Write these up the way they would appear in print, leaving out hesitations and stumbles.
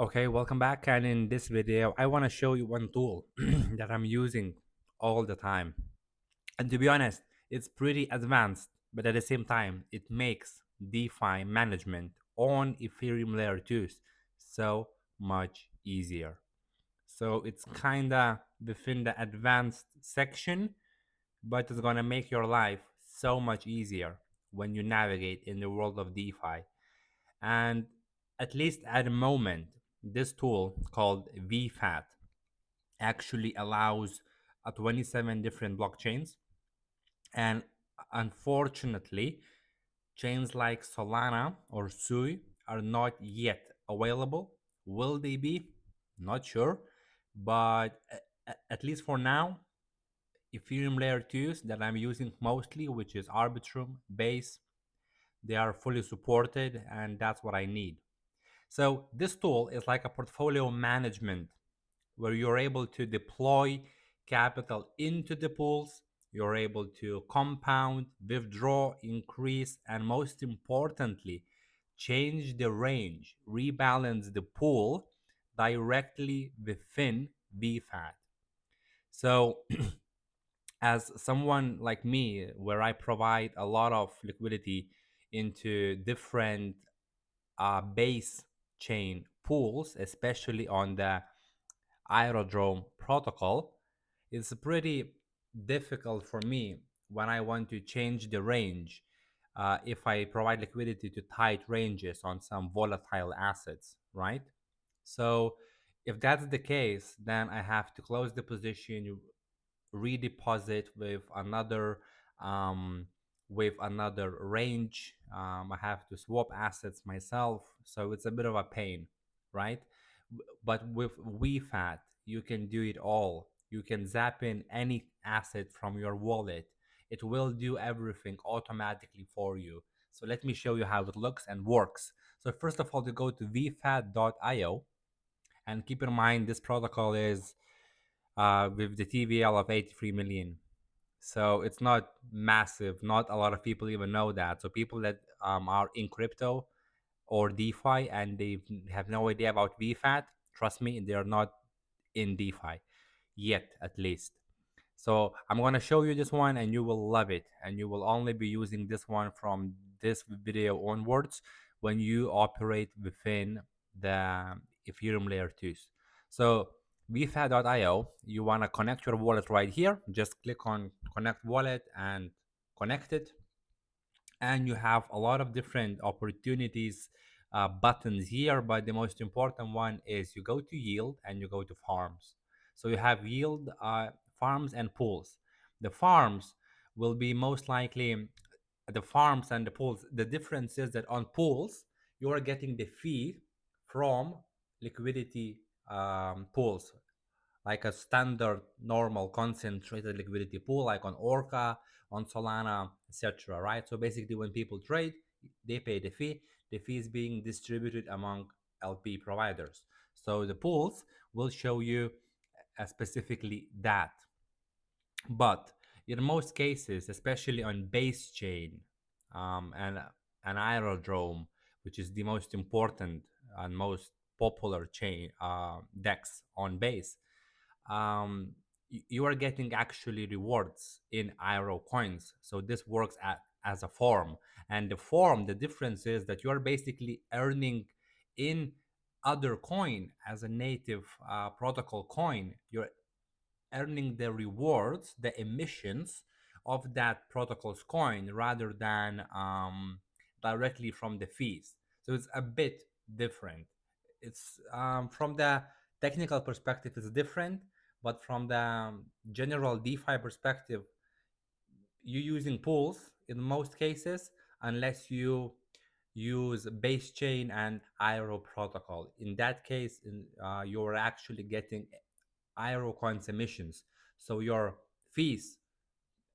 Okay, welcome back. And in this video, I want to show you one tool that I'm using all the time. And to be honest, it's pretty advanced, but at the same time, it makes DeFi management on Ethereum layer 2s so much easier. So it's kind of within the advanced section, but it's going to make your life so much easier when you navigate in the world of DeFi. And at least at the moment, this tool called VFAT actually allows 27 different blockchains. And unfortunately, chains like Solana or Sui are not yet available. Will they be? Not sure. But at least for now, Ethereum layer 2s that I'm using mostly, which is Arbitrum, Base, they are fully supported, and that's what I need. So this tool is like a portfolio management where you're able to deploy capital into the pools. You're able to compound, withdraw, increase, and most importantly, change the range, rebalance the pool directly within VFAT. So as someone like me, where I provide a lot of liquidity into different base chain pools, especially on the aerodrome protocol, it's pretty difficult for me when I want to change the range. If I provide liquidity to tight ranges on some volatile assets, right? So if that's the case, then I have to close the position, redeposit um, with another range. I have to swap assets myself, so it's a bit of a pain, right? But with WeFat, you can do it all. You can zap in any asset from your wallet. It will do everything automatically for you. So let me show you how it looks and works. So first of all, you go to vfat.io, and keep in mind this protocol is with the TVL of 83 million. So it's not massive. Not a lot of people even know that. So people that are in crypto or DeFi and they have no idea about VFAT, trust me, they are not in DeFi yet, at least. So I'm going to show you this one and you will love it. And you will only be using this one from this video onwards when you operate within the Ethereum layer 2s. So vfat.io, you want to connect your wallet right here. Just click on connect wallet and connect it. And you have a lot of different opportunities buttons here, but the most important one is you go to yield and you go to farms. So you have yield, farms and pools. The farms will be most likely the farms and the pools. The difference is that on pools you are getting the fee from liquidity pools, like a standard normal concentrated liquidity pool like on Orca, on Solana, etc. Right? So basically when people trade, they pay the fee. The fee is being distributed among LP providers. So the pools will show you specifically that. But in most cases, especially on base chain and an aerodrome, which is the most important and most popular chain DEX on base, you are getting actually rewards in Aero coins. So this works as a form. And the form, the difference is that you are basically earning in other coin as a native protocol coin. You're earning the rewards, the emissions of that protocol's coin rather than directly from the fees. So it's a bit different. It's from the technical perspective, it's different, but from the general DeFi perspective, you using pools in most cases, unless you use base chain and Aero protocol. In that case, you're actually getting Aero coins emissions. So your fees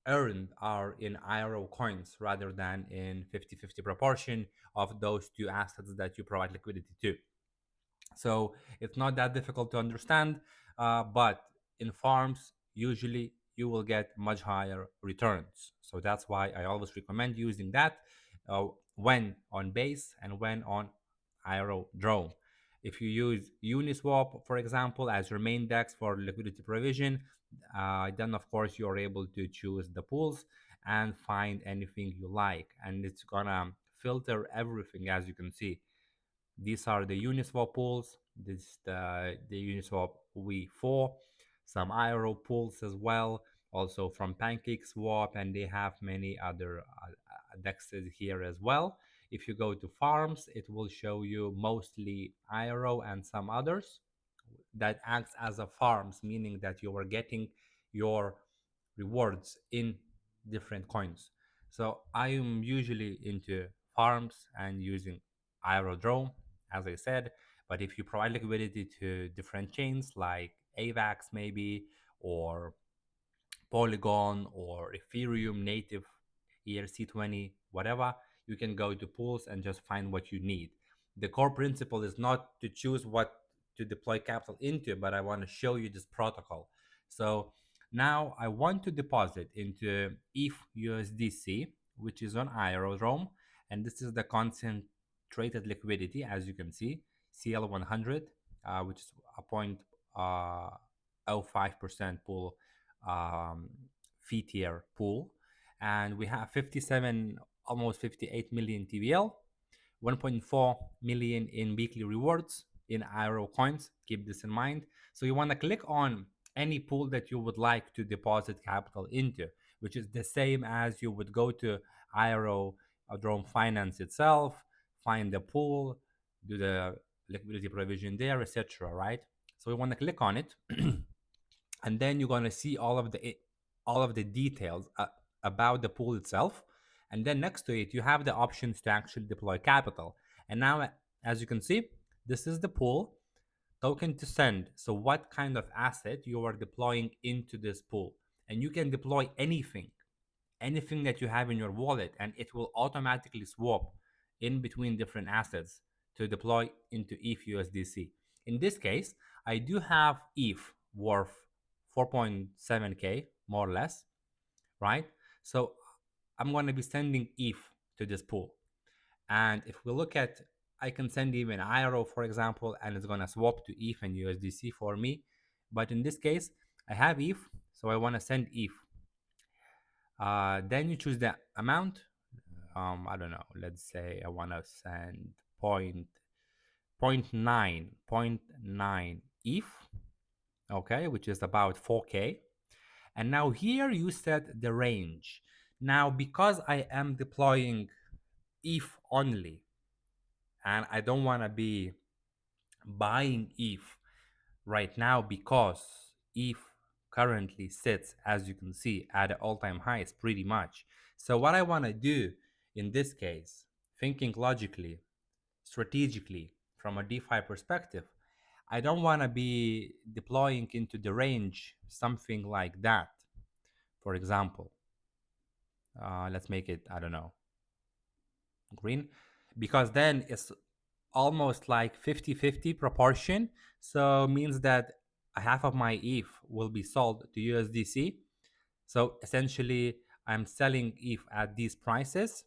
earned are in Aero coins rather than in 50-50 proportion of those two assets that you provide liquidity to. So it's not that difficult to understand, but in farms, usually you will get much higher returns. So that's why I always recommend using that when on base and when on aerodrome. If you use Uniswap, for example, as your main DEX for liquidity provision, then of course you're able to choose the pools and find anything you like, and it's gonna filter everything. As you can see, these are the Uniswap pools. This is the Uniswap V4, some IRO pools as well, also from PancakeSwap, and they have many other dexes here as well. If you go to farms, it will show you mostly IRO and some others that acts as a farms, meaning that you are getting your rewards in different coins. So I am usually into farms and using Aerodrome, as I said. But if you provide liquidity to different chains like AVAX maybe, or Polygon or Ethereum native ERC20, whatever, you can go to pools and just find what you need. The core principle is not to choose what to deploy capital into, but I want to show you this protocol. So now I want to deposit into ETH USDC, which is on Aerodrome, and this is the concentrated liquidity, as you can see, CL100, which is a 0.05% pool, fee tier pool, and we have 57, almost 58 million TVL, 1.4 million in weekly rewards in IRO coins. Keep this in mind. So you want to click on any pool that you would like to deposit capital into, which is the same as you would go to IRO Drone Finance itself, find the pool, do the liquidity provision there, etc. Right? So we want to click on it. And then you're going to see all of the details about the pool itself, and then next to it you have the options to actually deploy capital. And now, as you can see, this is the pool token to send. So what kind of asset you are deploying into this pool, and you can deploy anything that you have in your wallet, and it will automatically swap in between different assets to deploy into ETH USDC. In this case, I do have ETH worth 4.7k, more or less, right? So I'm going to be sending ETH to this pool. And if we look at, I can send even IRO, for example, and it's going to swap to ETH and USDC for me. But in this case, I have ETH, so I want to send ETH. Then you choose the amount. I don't know. Let's say I want to send 0.9 ETH, okay, which is about 4k. And now here you set the range. Now, because I am deploying ETH only, and I don't want to be buying ETH right now because ETH currently sits, as you can see, at all-time highs pretty much. So what I want to do in this case, thinking logically, strategically, from a DeFi perspective, I don't want to be deploying into the range something like that. For example, let's make it, I don't know, green, because then it's almost like 50-50 proportion. So means that a half of my ETH will be sold to USDC. So essentially, I'm selling ETH at these prices.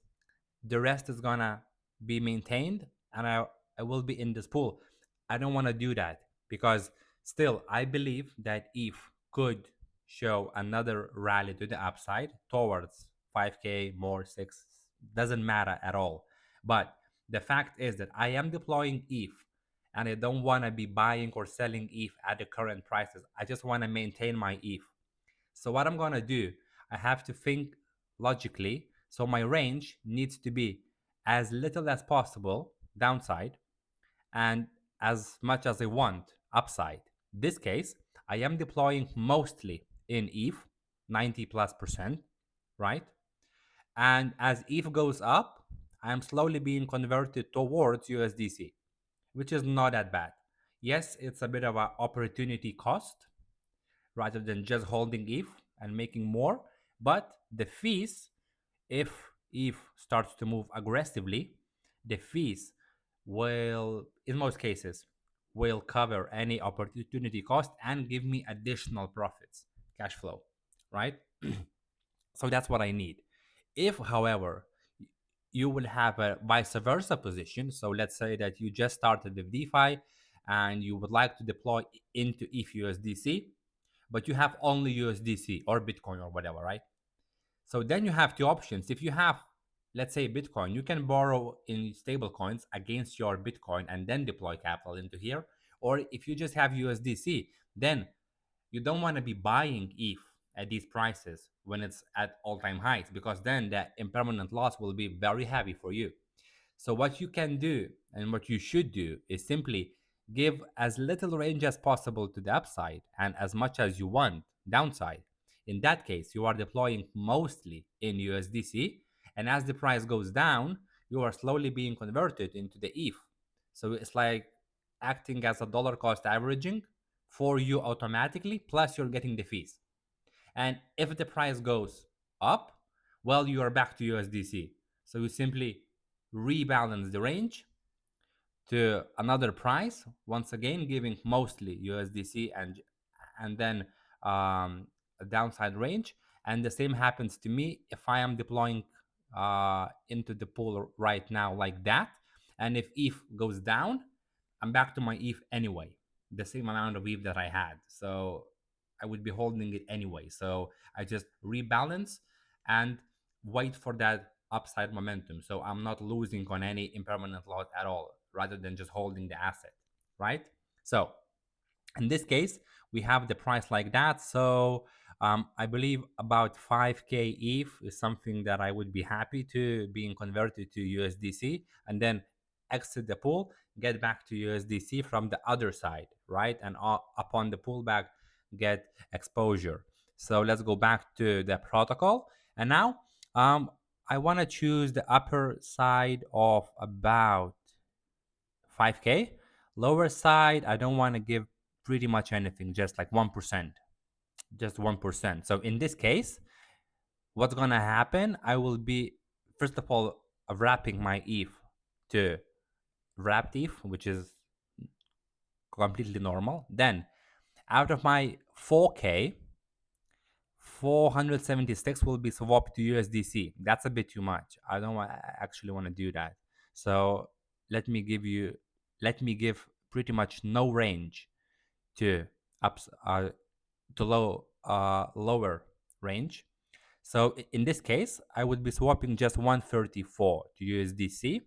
The rest is gonna be maintained, and I will be in this pool. I don't want to do that because still I believe that ETH could show another rally to the upside towards 5k, more 6, doesn't matter at all. But the fact is that I am deploying ETH, and I don't want to be buying or selling ETH at the current prices. I just want to maintain my ETH. So what I'm going to do, I have to think logically. So my range needs to be as little as possible downside and as much as I want upside. This case, I am deploying mostly in ETH, 90 plus percent, right? And as ETH goes up, I am slowly being converted towards USDC, which is not that bad. Yes, it's a bit of an opportunity cost rather than just holding ETH and making more, but the fees, if ETH starts to move aggressively, the fees will, in most cases, will cover any opportunity cost and give me additional profits, cash flow, right? So that's what I need. If, however, you will have a vice versa position, so let's say that you just started with DeFi and you would like to deploy into ETH USDC, but you have only USDC or Bitcoin or whatever, right? So then you have two options. If you have, let's say, Bitcoin, you can borrow in stable coins against your Bitcoin and then deploy capital into here. Or if you just have USDC, then you don't want to be buying ETH at these prices when it's at all-time highs, because then the impermanent loss will be very heavy for you. So what you can do and what you should do is simply give as little range as possible to the upside and as much as you want downside. In that case, you are deploying mostly in USDC, and as the price goes down, you are slowly being converted into the ETH. So it's like acting as a dollar cost averaging for you automatically, plus you're getting the fees. And if the price goes up, well, you are back to USDC. So you simply rebalance the range to another price, once again giving mostly USDC and then a downside range. And the same happens to me if I am deploying into the pool right now like that. And if ETH goes down, I'm back to my ETH anyway, the same amount of ETH that I had. So I would be holding it anyway. So I just rebalance and wait for that upside momentum. So I'm not losing on any impermanent loss at all, rather than just holding the asset, right? So in this case, we have the price like that. So I believe about 5K ETH is something that I would be happy to being converted to USDC and then exit the pool, get back to USDC from the other side, right? And upon the pullback, get exposure. So let's go back to the protocol. And now I want to choose the upper side of about 5K. Lower side, I don't want to give pretty much anything, just like 1%, just 1%. So in this case, what's going to happen? I will be, first of all, wrapping my ETH to wrapped ETH, which is completely normal. Then out of my 4K, 476 will be swapped to USDC. That's a bit too much. I don't actually want to do that. So let me give you, let me give pretty much no range to ups to lower range. So in this case, I would be swapping just 134 to USDC,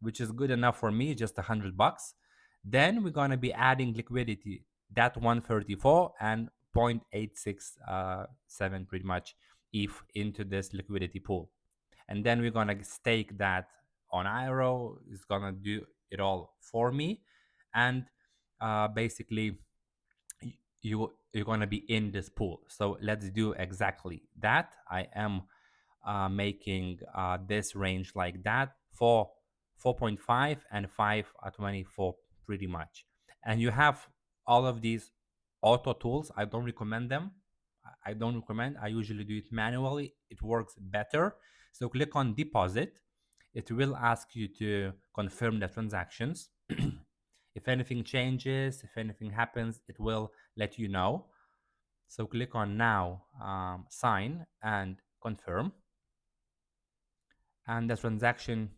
which is good enough for me, just $100. Then we're gonna be adding liquidity, that 134 and 0.867 pretty much ETH into this liquidity pool. And then we're gonna stake that on Iro. It's gonna do it all for me. And basically you're going to be in this pool. So let's do exactly that. I am making this range like that for 4.5 and 5 at 24 pretty much. And you have all of these auto tools. I don't recommend them. I don't recommend. I usually do it manually. It works better. So click on deposit. It will ask you to confirm the transactions. If anything changes, if anything happens, it will let you know. So click on now, sign and confirm. And the transaction,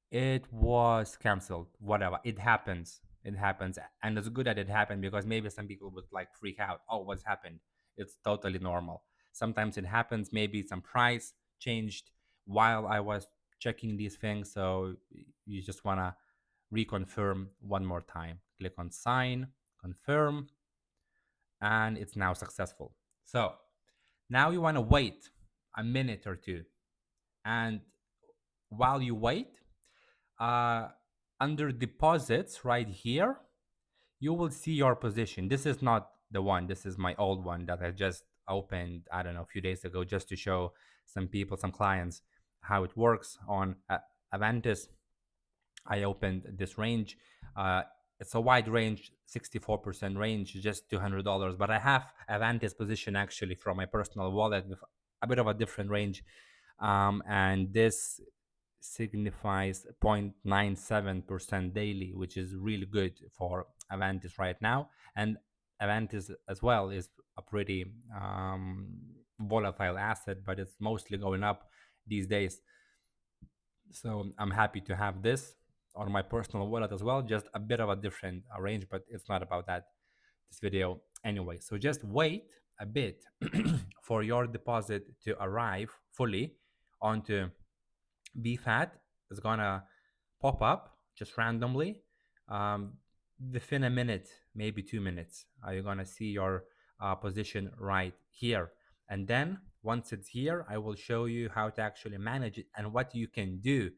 it was canceled. Whatever, it happens. It happens. And it's good that it happened, because maybe some people would like freak out. Oh, what's happened? It's totally normal. Sometimes it happens. Maybe some price changed while I was checking these things. So you just want to reconfirm one more time. Click on sign, confirm, and it's now successful. So now you want to wait a minute or two. And while you wait, uh, under deposits right here, you will see your position. This is not the one. This is my old one that I just opened, I don't know, a few days ago, just to show some people, some clients, how it works on Avantis. I opened this range. It's a wide range, 64% range, just $200. But I have Avantis position actually from my personal wallet with a bit of a different range. And this signifies 0.97% daily, which is really good for Avantis right now. And Avantis as well is a pretty volatile asset, but it's mostly going up these days. So I'm happy to have this. on my personal wallet as well, just a bit of a different range, but it's not about that this video anyway. So just wait a bit for your deposit to arrive fully onto BFAT. It's gonna pop up just randomly. Um, Within a minute, maybe 2 minutes, you're gonna see your position right here. And then once it's here, I will show you how to actually manage it and what you can do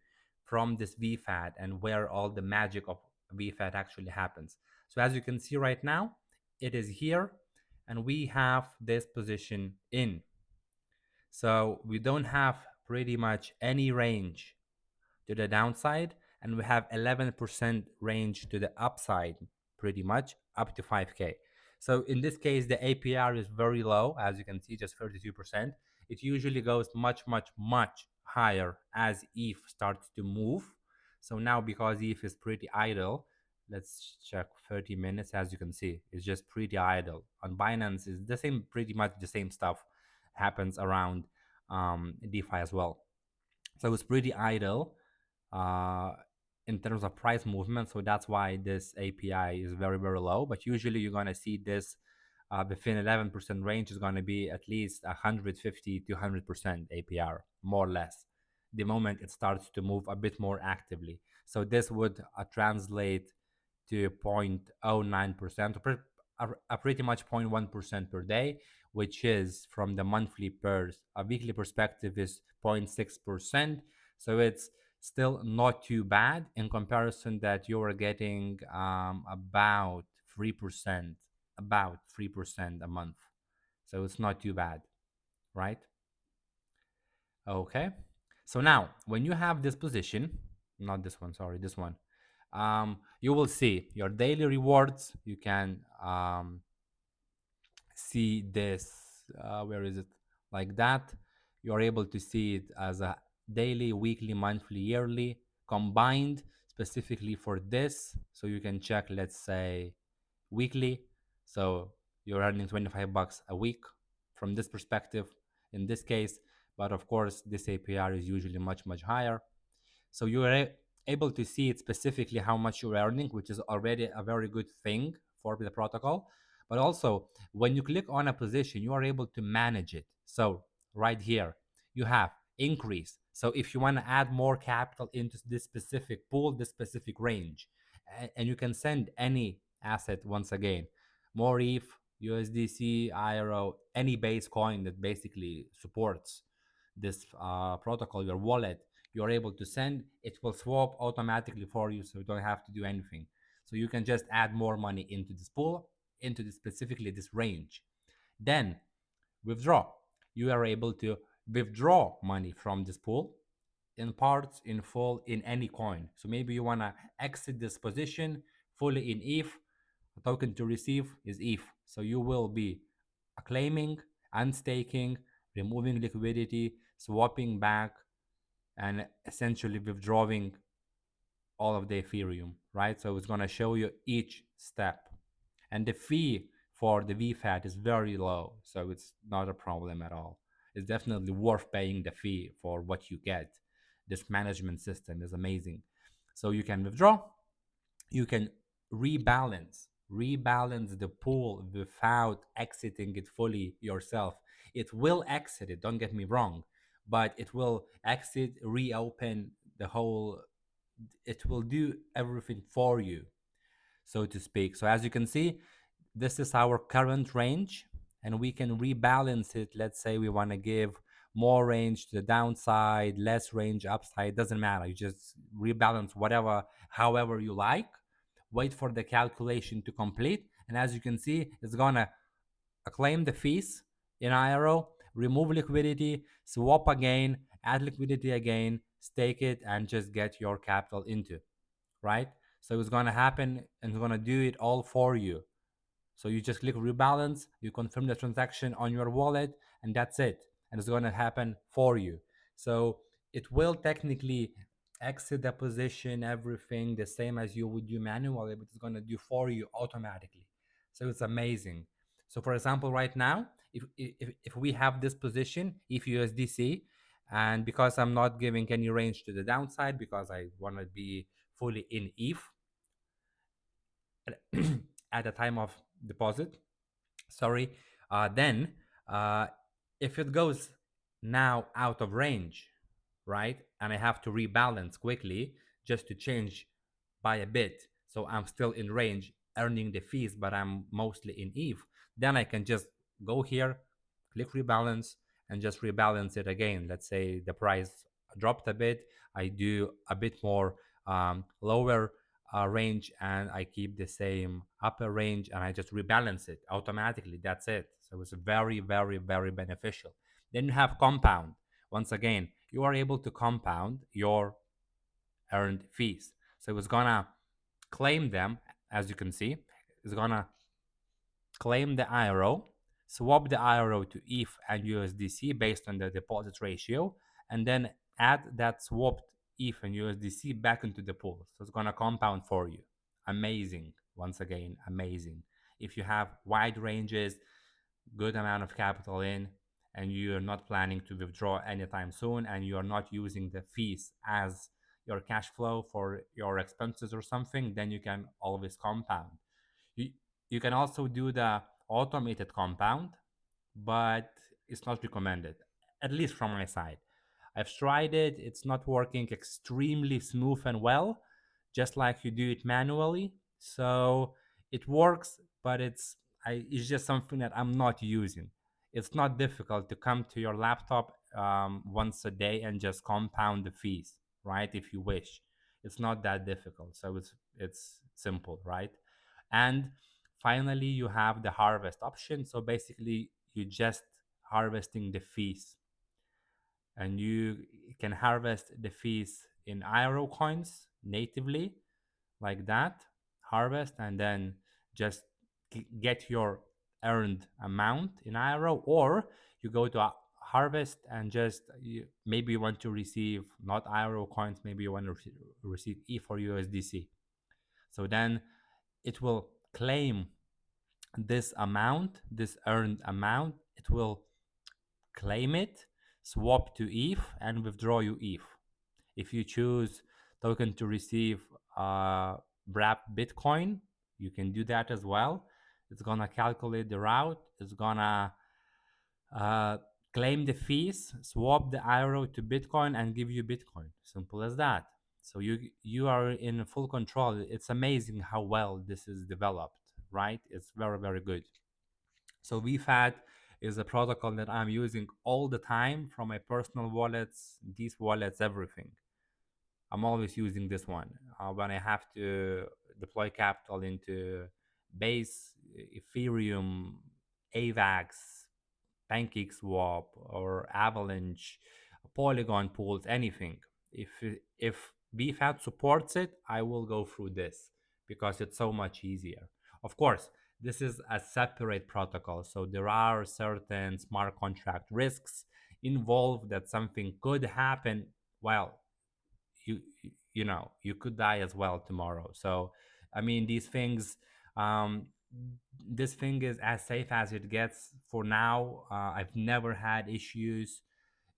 from this VFAT and where all the magic of VFAT actually happens. So as you can see right now, it is here and we have this position in. So we don't have pretty much any range to the downside, and we have 11% range to the upside, pretty much up to 5K. So in this case, the APR is very low, as you can see, just 32%. It usually goes much, much, much higher as ETH starts to move. So now, because ETH is pretty idle, let's check 30 minutes. As you can see, it's just pretty idle. On Binance, is the same, pretty much the same stuff happens around DeFi as well. So it's pretty idle uh, in terms of price movement. So that's why this API is very, very low. But usually you're going to see this within 11% range is going to be at least 150 to 100% APR, more or less, the moment it starts to move a bit more actively. So this would translate to 0.09%, pretty much 0.1% per day, which is from the monthly pairs. A weekly perspective is 0.6%. So it's still not too bad in comparison that you are getting about 3%, a month. So it's not too bad, right? Okay. So now when you have this position, not this one, sorry, this one, you will see your daily rewards. You can see this, where is it? Like that. You're able to see it as a daily, weekly, monthly, yearly, combined specifically for this. So you can check, let's say, weekly. So you're earning 25 bucks a week from this perspective in this case. But of course, this APR is usually much, much higher. So you are able to see it specifically how much you're earning, which is already a very good thing for the protocol. But also, when you click on a position, you are able to manage it. So right here, you have increase. So if you want to add more capital into this specific pool, this specific range, and you can send any asset once again, more ETH, USDC, IRO, any base coin that basically supports this protocol, your wallet, you're able to send. It will swap automatically for you, so you don't have to do anything. So you can just add more money into this pool, into this, specifically this range. Then withdraw. You are able to withdraw money from this pool in parts, in full, in any coin. So maybe you want to exit this position fully in ETH. A token to receive is ETH. So you will be claiming, unstaking, removing liquidity, swapping back, and essentially withdrawing all of the Ethereum, right? So it's going to show you each step. And the fee for the VFAT is very low, so it's not a problem at all. It's definitely worth paying the fee for what you get. This management system is amazing. So you can withdraw, you can rebalance the pool without exiting it fully yourself. It will exit it, don't get me wrong, but it will exit, reopen the whole, it will do everything for you, so to speak. So as you can see, this is our current range, and we can rebalance it. Let's say we want to give more range to the downside, less range upside, doesn't matter. You just rebalance whatever, however you like. Wait for the calculation to complete, and as you can see, it's gonna claim the fees in IRO, remove liquidity, swap again, add liquidity again, stake it, and just get your capital into, right? So it's gonna happen and it's gonna do it all for you. So you just click rebalance, you confirm the transaction on your wallet, and that's it. And it's going to happen for you. So it will technically exit the position, everything the same as you would do manually, but it's going to do for you automatically. So it's amazing. So for example, right now, if we have this position, if USDC, and because I'm not giving any range to the downside, because I want to be fully in ETH at the time of deposit. Sorry. Then, uh, if it goes now out of range, right, and I have to rebalance quickly just to change by a bit, so I'm still in range, earning the fees, but I'm mostly in ETH, then I can just go here, click rebalance, and just rebalance it again. Let's say the price dropped a bit, I do a bit more lower range, and I keep the same upper range, and I just rebalance it automatically. That's it. So it's very, very, very beneficial. Then you have compound. Once again, you are able to compound your earned fees. So it's gonna claim them, as you can see. It's gonna claim the IRO, swap the IRO to ETH and USDC based on the deposit ratio, and then add that swapped ETH and USDC back into the pool. So it's gonna compound for you. Amazing. Once again, amazing. If you have wide ranges, good amount of capital in, and you're not planning to withdraw anytime soon, and you're not using the fees as your cash flow for your expenses or something, then you can always compound. You, you can also do the automated compound, but it's not recommended, at least from my side. I've tried it, it's not working extremely smooth and well, just like you do it manually. So it works, but it's just something that I'm not using. It's not difficult to come to your laptop once a day and just compound the fees, right? If you wish, it's not that difficult. So it's simple, right? And finally, you have the harvest option. So basically, you just harvesting the fees, and you can harvest the fees in IRO coins natively, like that. Harvest and then just get your earned amount in IRO, or you go to harvest and just maybe you want to receive not IRO coins, maybe you want to receive ETH or USDC. So then it will claim this amount, this earned amount. It will claim it, swap to ETH, and withdraw you ETH. If you choose token to receive wrap Bitcoin, you can do that as well. It's gonna calculate the route. It's gonna uh, claim the fees, swap the IRO to Bitcoin, and give you Bitcoin. Simple as that. So you are in full control. It's amazing how well this is developed, right? It's very, very good. So VFAT is a protocol that I'm using all the time from my personal wallets, these wallets, everything. I'm always using this one when I have to deploy capital into Base, Ethereum, AVAX, PancakeSwap, or Avalanche, Polygon pools, anything. If BFAT supports it, I will go through this because it's so much easier. Of course, this is a separate protocol, so there are certain smart contract risks involved that something could happen. Well, you you know you could die as well tomorrow. So I mean these things, um this thing is as safe as it gets for now. I've never had issues.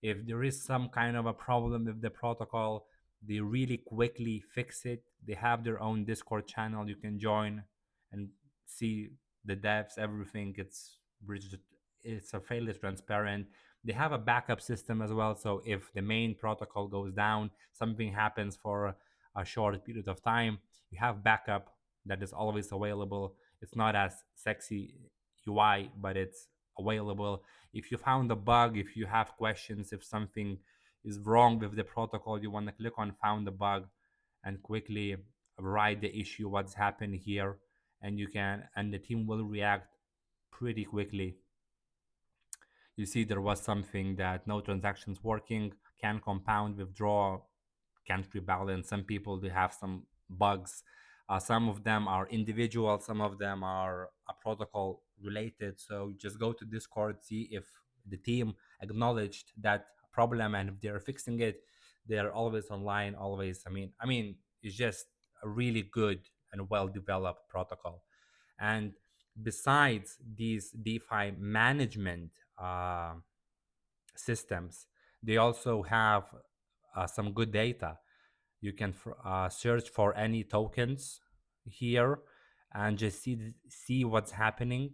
If there is some kind of a problem with the protocol, they really quickly fix it. They have their own Discord channel you can join and see the devs, everything. It's bridged, it's a fairly transparent. They have a backup system as well, so if the main protocol goes down, something happens for a short period of time, you have backup that is always available. It's not as sexy UI, but it's available. If you found a bug, if you have questions, if something is wrong with the protocol, you want to click on found the bug and quickly write the issue, what's happened here, and you can, and the team will react pretty quickly. You see there was something that no transactions working, can compound, withdraw, can't rebalance. Some people they have some bugs. Some of them are individual, some of them are a protocol related. So just go to Discord, see if the team acknowledged that problem, and if they're fixing it, they're always online. Always, I mean, it's just a really good and well developed protocol. And besides these DeFi management systems, they also have some good data. You can search for any tokens here and just see what's happening,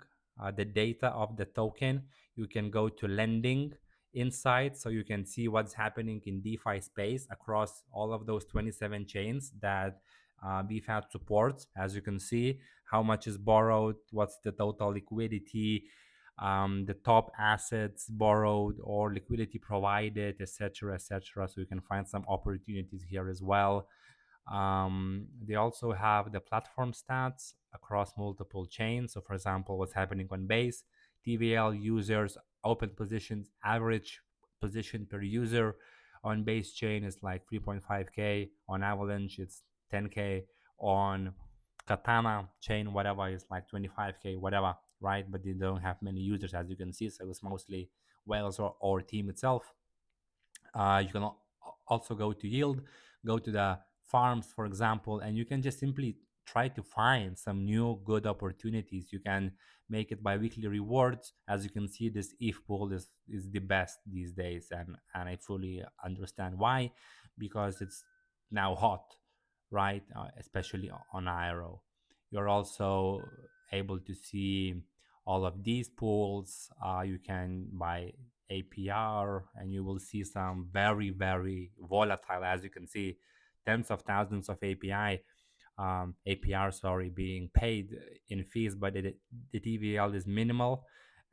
the data of the token. You can go to lending insights, so you can see what's happening in DeFi space across all of those 27 chains that BFAT supports. As you can see, how much is borrowed, what's the total liquidity, the top assets borrowed or liquidity provided, etc., etc. So you can find some opportunities here as well. They also have the platform stats across multiple chains. So, for example, what's happening on Base, TVL users, open positions, average position per user on Base chain is like 3.5K. On Avalanche, it's 10K. On Katana chain, whatever, is like 25K, whatever, right? But they don't have many users, as you can see. So it's mostly whales or team itself. You can also go to yield, go to the farms, for example, and you can just simply try to find some new good opportunities. You can make it by weekly rewards. As you can see, this ETH pool is the best these days, and I fully understand why, because it's now hot, right? Especially on IRO. You're also able to see all of these pools. You can buy APR, and you will see some very, very volatile, as you can see, tens of thousands of APR, sorry, being paid in fees, but the TVL is minimal,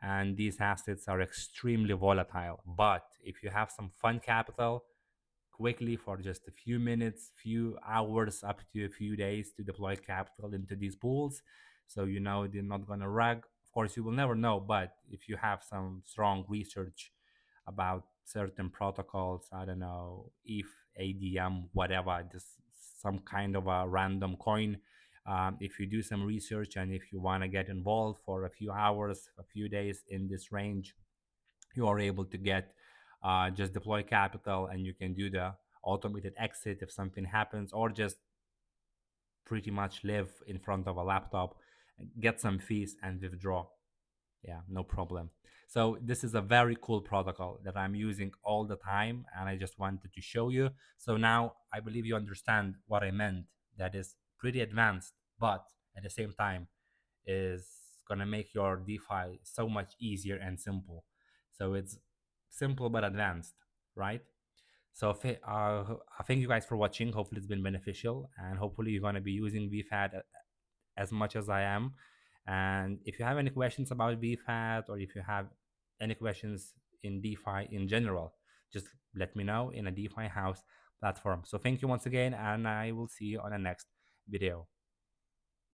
and these assets are extremely volatile. But if you have some fun capital, quickly for just a few minutes, few hours, up to a few days to deploy capital into these pools. So you know they're not gonna rug. Of course, you will never know, but if you have some strong research about certain protocols, I don't know, if ADM, whatever, just some kind of a random coin. If you do some research and if you want to get involved for a few hours, a few days in this range, you are able to get just deploy capital, and you can do the automated exit if something happens, or just pretty much live in front of a laptop, get some fees and withdraw. Yeah, no problem. So this is a very cool protocol that I'm using all the time, and I just wanted to show you. So now I believe you understand what I meant. That is pretty advanced, but at the same time is gonna make your DeFi so much easier and simple. So it's simple but advanced, right? So thank you guys for watching. Hopefully it's been beneficial, and hopefully you're gonna be using VFAT as much as I am. And if you have any questions about VFAT, or if you have any questions in DeFi in general, just let me know in a DeFi House platform. So thank you once again, and I will see you on the next video.